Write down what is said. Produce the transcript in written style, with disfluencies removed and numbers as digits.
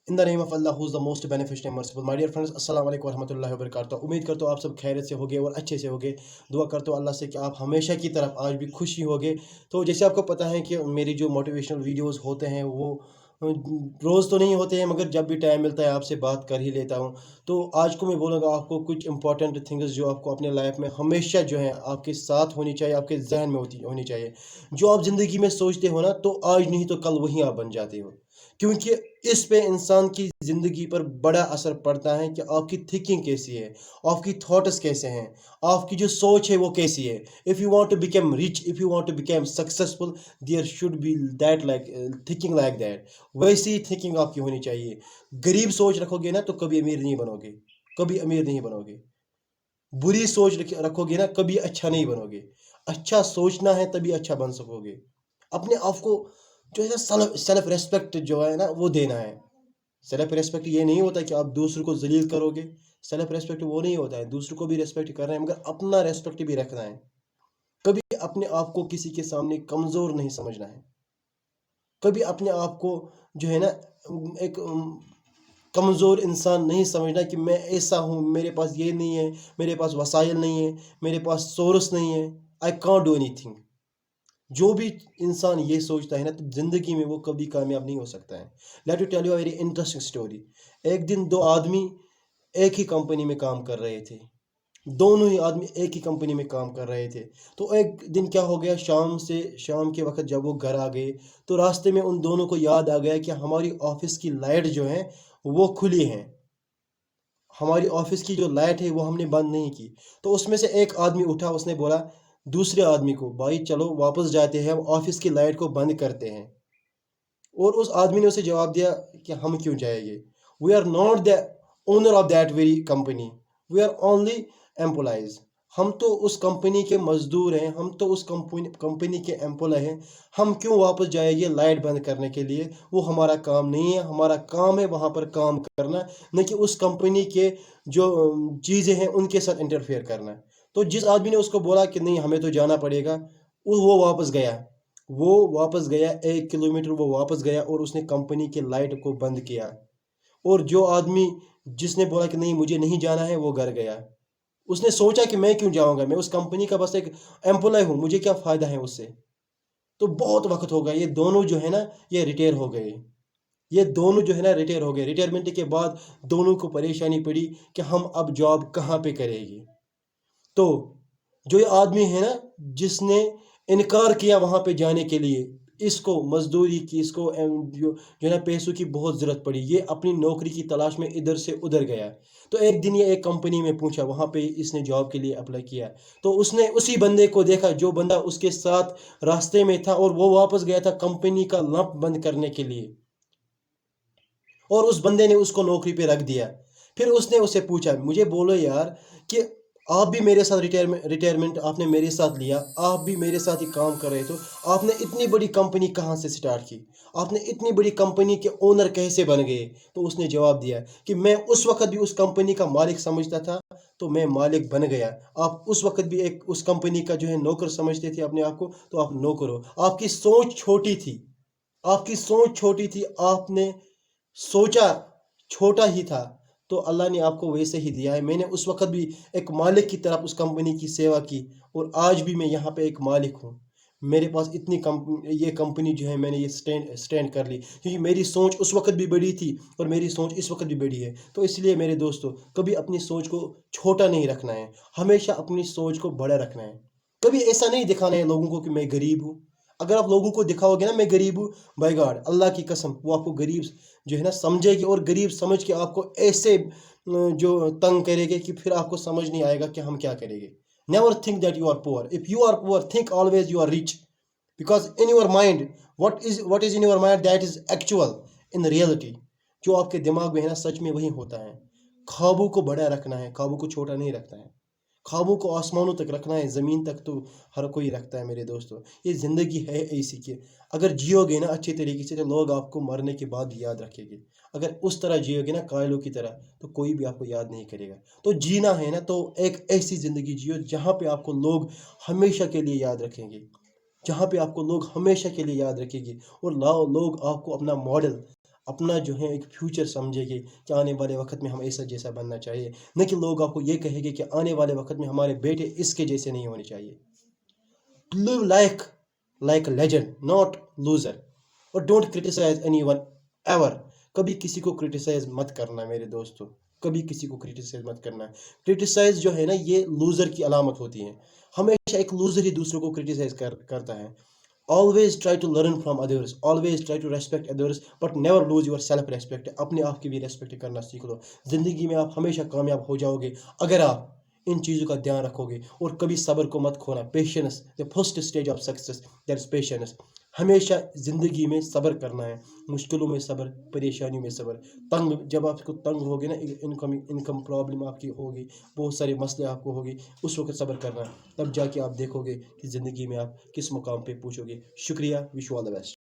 In the name of Allah who is the most beneficial and merciful. My dear friends, अस्सलाम वालेकुम रहमतुल्लाहि व बरकातहू। उम्मीद करता हूँ आप सब खैरियत से होगे और अच्छे से होगे। दुआ करता हूँ अल्लाह से कि आप हमेशा की तरफ आज भी खुश ही होगे। तो जैसे आपको पता है कि मेरी जो मोटिवेशनल वीडियोस होते हैं वो रोज़ तो नहीं होते हैं, मगर जब भी टाइम मिलता है आपसे बात कर ही लेता हूँ। तो आज को मैं बोलूँगा आपको कुछ इंपॉर्टेंट थिंग्स जो आपको अपने लाइफ में हमेशा जो है आपके साथ होनी चाहिए, आपके जहन में होनी चाहिए। जो आप ज़िंदगी में सोचते हो ना, तो आज नहीं तो कल वही आप बन जाते हो। क्योंकि इस पे इंसान की ज़िंदगी पर बड़ा असर पड़ता है कि आपकी थिंकिंग कैसी है, आपकी थॉट्स कैसे हैं, आपकी जो सोच है वो कैसी है। If you want to become rich, if you want to become successful, there should be that like thinking like that. वैसी ही थिंकिंग आपकी होनी चाहिए। गरीब सोच रखोगे ना तो कभी अमीर नहीं बनोगे, कभी अमीर नहीं बनोगे। बुरी सोच रखोगे ना कभी अच्छा नहीं बनोगे। अच्छा सोचना है तभी अच्छा बन सकोगे। अपने आप को जो है ना सेल्फ रेस्पेक्ट जो है ना वो देना है। सेल्फ रेस्पेक्ट ये नहीं होता कि आप दूसरों को जलील करोगे। सेल्फ रेस्पेक्ट वो नहीं होता है, दूसरों को भी रेस्पेक्ट करना है मगर अपना रेस्पेक्ट भी रखना है। कभी अपने आप को किसी के सामने कमज़ोर नहीं समझना है। कभी अपने आप को जो है ना एक कमज़ोर इंसान नहीं समझना कि मैं ऐसा हूँ, मेरे पास ये नहीं है, मेरे पास वसाइल नहीं है, मेरे पास सोर्स नहीं है, आई कांट डू एनीथिंग। जो भी इंसान ये सोचता है ना तो ज़िंदगी में वो कभी कामयाब नहीं हो सकता है। Let you tell you a very interesting story. एक दिन दो आदमी एक ही कंपनी में काम कर रहे थे। दोनों ही आदमी एक ही कंपनी में काम कर रहे थे। तो एक दिन क्या हो गया, शाम के वक़्त जब वो घर आ गए तो रास्ते में उन दोनों को याद आ गया कि हमारी ऑफ़िस की लाइट जो है वो खुली है। हमारी ऑफ़िस की जो लाइट है वो हमने बंद नहीं की। तो उसमें से एक आदमी उठा, उसने बोला दूसरे आदमी को, भाई चलो वापस जाते हैं, ऑफ़िस की लाइट को बंद करते हैं। और उस आदमी ने उसे जवाब दिया कि हम क्यों जाएंगे, we are not the owner of that very company, we are only employees. हम तो उस कंपनी के मजदूर हैं, हम तो उस कंपनी के एम्प्लॉय हैं। हम क्यों वापस जाएंगे लाइट बंद करने के लिए? वो हमारा काम नहीं है। हमारा काम है वहाँ पर काम करना, न कि उस कंपनी के जो चीज़ें हैं उनके साथ इंटरफेयर करना। तो जिस आदमी ने उसको बोला कि नहीं हमें तो जाना पड़ेगा, वो वापस गया। वो वापस गया 1 किलोमीटर वो वापस गया और उसने कंपनी के लाइट को बंद किया। और जो आदमी जिसने बोला कि नहीं मुझे नहीं जाना है, वो घर गया। उसने सोचा कि मैं क्यों जाऊंगा, मैं उस कंपनी का बस एक एम्प्लॉय हूँ, मुझे क्या फ़ायदा है उससे। तो बहुत वक्त हो गया, ये दोनों जो है ना ये रिटायर हो गए। ये दोनों जो है ना रिटायर हो गए। रिटायरमेंट के बाद दोनों को परेशानी पड़ी कि हम अब जॉब कहाँ पे करेंगे। तो जो ये आदमी है ना जिसने इनकार किया वहां पे जाने के लिए, इसको मजदूरी की, इसको जो है ना पैसों की बहुत ज़रूरत पड़ी, ये अपनी नौकरी की तलाश में इधर से उधर गया। तो एक दिन ये एक कंपनी में पूछा, वहां पे इसने जॉब के लिए अप्लाई किया। तो उसने उसी बंदे को देखा जो बंदा उसके साथ रास्ते में था, और वो वापस गया था कंपनी का लंप बंद करने के लिए, और उस बंदे ने उसको नौकरी पे रख दिया। फिर उसने उससे पूछा, मुझे बोलो यार कि आप भी मेरे साथ रिटायरमेंट आपने मेरे साथ लिया, आप भी मेरे साथ ही काम कर रहे थे, आपने इतनी बड़ी कंपनी कहाँ से स्टार्ट की, आपने इतनी बड़ी कंपनी के ओनर कैसे बन गए? तो उसने जवाब दिया कि मैं उस वक्त भी उस कंपनी का मालिक समझता था, तो मैं मालिक बन गया। आप उस वक्त भी एक उस कंपनी का जो है नौकर समझते थे अपने आप को, तो आप नौकर हो। आपकी सोच छोटी थी, आपकी सोच छोटी थी, आपने सोचा छोटा ही था, तो अल्लाह ने आपको वैसे ही दिया है। मैंने उस वक़्त भी एक मालिक की तरह उस कंपनी की सेवा की, और आज भी मैं यहाँ पे एक मालिक हूँ। मेरे पास इतनी ये कंपनी जो है मैंने ये स्टैंड स्टैंड कर ली, क्योंकि मेरी सोच उस वक़्त भी बड़ी थी और मेरी सोच इस वक़्त भी बड़ी है। तो इसलिए मेरे दोस्तों, कभी अपनी सोच को छोटा नहीं रखना है, हमेशा अपनी सोच को बड़ा रखना है। कभी ऐसा नहीं दिखाना है लोगों को कि मैं गरीब हूँ। अगर आप लोगों को दिखाओगे ना मैं गरीब हूँ, बाय गॉड अल्लाह की कसम वो आपको गरीब जो है ना समझेगी, और गरीब समझ के आपको ऐसे जो तंग करेंगे कि फिर आपको समझ नहीं आएगा कि हम क्या करेंगे। Never think that you are poor, if you are poor think always you are rich, because in your mind what is in your mind that is actual in reality। जो आपके दिमाग में है ना सच में वही होता है। ख्वाबों को बड़ा रखना है, ख्वाबों को छोटा नहीं रखना है। ख्वाबों को आसमानों तक रखना है, ज़मीन तक तो हर कोई रखता है मेरे दोस्तों। ये ज़िंदगी है ऐसी कि अगर जियोगे ना अच्छे तरीके से तो लोग आपको मरने के बाद याद रखेंगे। अगर उस तरह जियोगे ना कायलों की तरह, तो कोई भी आपको याद नहीं करेगा। तो जीना है ना तो एक ऐसी ज़िंदगी जियो जहाँ पे आपको लोग हमेशा के लिए याद रखेंगे, जहाँ पे आपको लोग हमेशा के लिए याद रखेंगे, और लोग आपको अपना मॉडल, अपना जो है एक फ्यूचर समझेंगे कि आने वाले वक्त में हम ऐसा जैसा बनना चाहिए, न कि लोग आपको ये कहेंगे कि आने वाले वक्त में हमारे बेटे इसके जैसे नहीं होने चाहिए। Live like legend, not loser. और डोंट क्रिटिसाइज एनीवन एवर। कभी किसी को क्रिटिसाइज मत करना मेरे दोस्तों, कभी किसी को क्रिटिसाइज मत करना। क्रिटिसाइज जो है ना, ये लूजर की अलामत होती है। हमेशा एक लूजर ही दूसरों को क्रिटिसाइज करता है। Always try to learn from others, always try to respect others, but never lose your self respect. अपने आप की भी रेस्पेक्ट करना सीख लो। ज़िंदगी में आप हमेशा कामयाब हो जाओगे अगर आप इन चीज़ों का ध्यान रखोगे। और कभी सब्र को मत खोना। Patience, the first stage of success, that is patience. हमेशा ज़िंदगी में सब्र करना है। मुश्किलों में सब्र, परेशानियों में सब्र। जब आपको तंग होगी ना, इनकम प्रॉब्लम आपकी होगी, बहुत सारे मसले आपको होगी, उस वक्त सब्र करना। तब जाके आप देखोगे कि ज़िंदगी में आप किस मुकाम पे पहुँचोगे। शुक्रिया, wish you all the best.